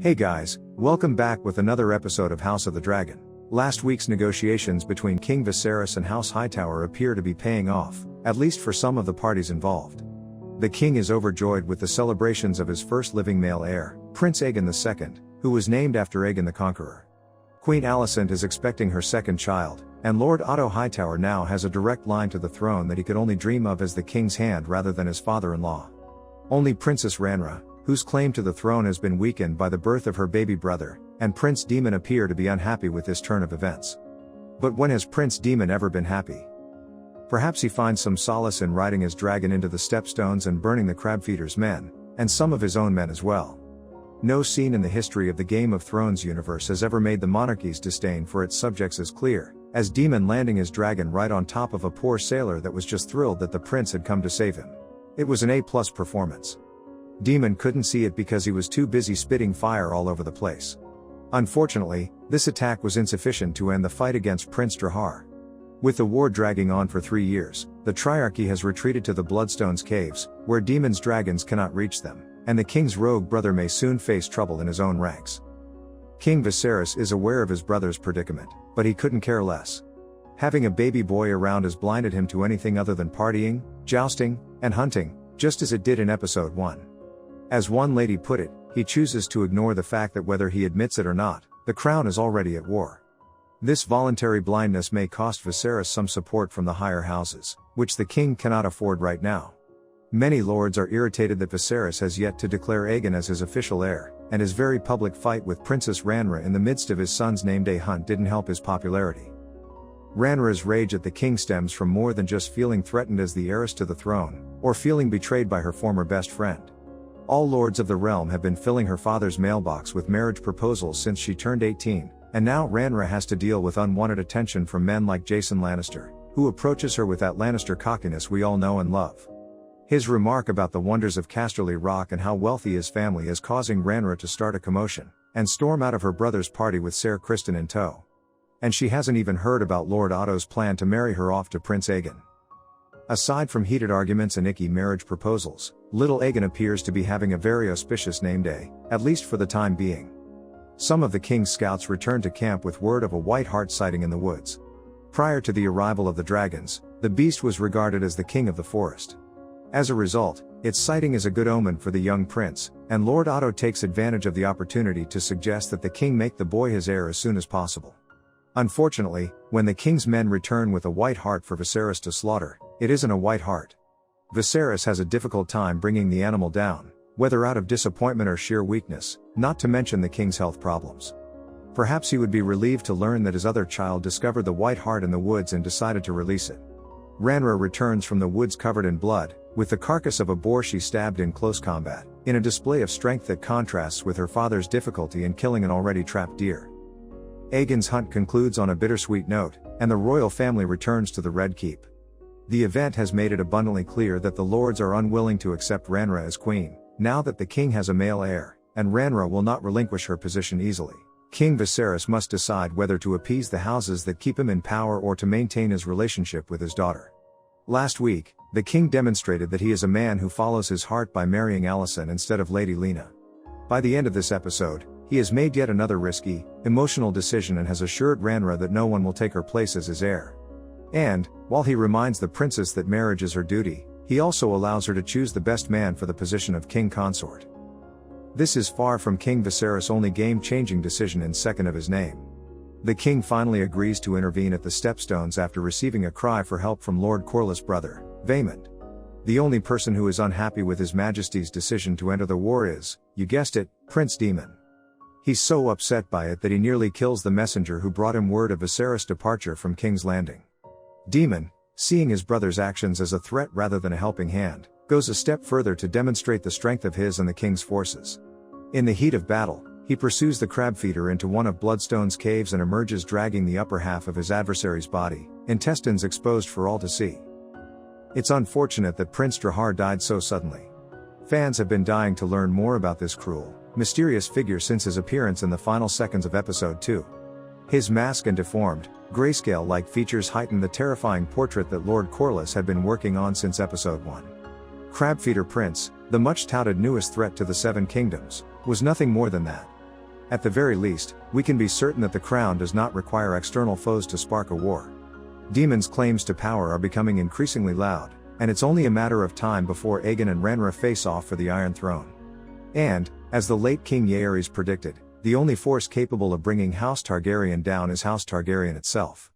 Hey guys, welcome back with another episode of House of the Dragon. Last week's negotiations between King Viserys and House Hightower appear to be paying off, at least for some of the parties involved. The king is overjoyed with the celebrations of his first living male heir, Prince Aegon II, who was named after Aegon the Conqueror. Queen Alicent is expecting her second child, and Lord Otto Hightower now has a direct line to the throne that he could only dream of as the king's hand rather than his father-in-law. Only Princess Rhaenyra, whose claim to the throne has been weakened by the birth of her baby brother, and Prince Daemon appear to be unhappy with this turn of events. But when has Prince Daemon ever been happy? Perhaps he finds some solace in riding his dragon into the Stepstones and burning the crabfeeder's men, and some of his own men as well. No scene in the history of the Game of Thrones universe has ever made the monarchy's disdain for its subjects as clear, as Daemon landing his dragon right on top of a poor sailor that was just thrilled that the prince had come to save him. It was an A+ performance. Daemon couldn't see it because he was too busy spitting fire all over the place. Unfortunately, this attack was insufficient to end the fight against Prince Drahar. With the war dragging on for 3 years, the Triarchy has retreated to the Bloodstones caves, where Daemon's dragons cannot reach them, and the king's rogue brother may soon face trouble in his own ranks. King Viserys is aware of his brother's predicament, but he couldn't care less. Having a baby boy around has blinded him to anything other than partying, jousting, and hunting, just as it did in episode 1. As one lady put it, he chooses to ignore the fact that whether he admits it or not, the crown is already at war. This voluntary blindness may cost Viserys some support from the higher houses, which the king cannot afford right now. Many lords are irritated that Viserys has yet to declare Aegon as his official heir, and his very public fight with Princess Rhaenyra in the midst of his son's name day hunt didn't help his popularity. Rhaenyra's rage at the king stems from more than just feeling threatened as the heiress to the throne, or feeling betrayed by her former best friend. All lords of the realm have been filling her father's mailbox with marriage proposals since she turned 18, and now Rhaenyra has to deal with unwanted attention from men like Jason Lannister, who approaches her with that Lannister cockiness we all know and love. His remark about the wonders of Casterly Rock and how wealthy his family is causing Rhaenyra to start a commotion, and storm out of her brother's party with Ser Criston in tow. And she hasn't even heard about Lord Otto's plan to marry her off to Prince Aegon. Aside from heated arguments and icky marriage proposals, little Aegon appears to be having a very auspicious name day, at least for the time being. Some of the king's scouts returned to camp with word of a white hart sighting in the woods. Prior to the arrival of the dragons, the beast was regarded as the king of the forest. As a result, its sighting is a good omen for the young prince, and Lord Otto takes advantage of the opportunity to suggest that the king make the boy his heir as soon as possible. Unfortunately, when the king's men return with a white hart for Viserys to slaughter, it isn't a white hart. Viserys has a difficult time bringing the animal down, whether out of disappointment or sheer weakness, not to mention the king's health problems. Perhaps he would be relieved to learn that his other child discovered the white hart in the woods and decided to release it. Rhaenyra returns from the woods covered in blood, with the carcass of a boar she stabbed in close combat, in a display of strength that contrasts with her father's difficulty in killing an already trapped deer. Aegon's hunt concludes on a bittersweet note, and the royal family returns to the Red Keep. The event has made it abundantly clear that the lords are unwilling to accept Rhaenyra as queen, now that the king has a male heir, and Rhaenyra will not relinquish her position easily. King Viserys must decide whether to appease the houses that keep him in power or to maintain his relationship with his daughter. Last week, the king demonstrated that he is a man who follows his heart by marrying Alicent instead of Lady Lena. By the end of this episode, he has made yet another risky, emotional decision and has assured Rhaenyra that no one will take her place as his heir. And, while he reminds the princess that marriage is her duty, he also allows her to choose the best man for the position of king consort. This is far from King Viserys' only game-changing decision in second of his name. The king finally agrees to intervene at the Stepstones after receiving a cry for help from Lord Corlys' brother, Vaemond. The only person who is unhappy with His Majesty's decision to enter the war is, you guessed it, Prince Daemon. He's so upset by it that he nearly kills the messenger who brought him word of Viserys' departure from King's Landing. Daemon, seeing his brother's actions as a threat rather than a helping hand, goes a step further to demonstrate the strength of his and the king's forces. In the heat of battle, he pursues the crabfeeder into one of Bloodstone's caves and emerges dragging the upper half of his adversary's body, intestines exposed for all to see. It's unfortunate that Prince Drahar died so suddenly. Fans have been dying to learn more about this cruel, mysterious figure since his appearance in the final seconds of episode 2. His mask and deformed, grayscale-like features heighten the terrifying portrait that Lord Corlys had been working on since episode 1. Crabfeeder Prince, the much-touted newest threat to the Seven Kingdoms, was nothing more than that. At the very least, we can be certain that the crown does not require external foes to spark a war. Daemon's claims to power are becoming increasingly loud, and it's only a matter of time before Aegon and Rhaenyra face off for the Iron Throne. And, as the late King Viserys predicted, the only force capable of bringing House Targaryen down is House Targaryen itself.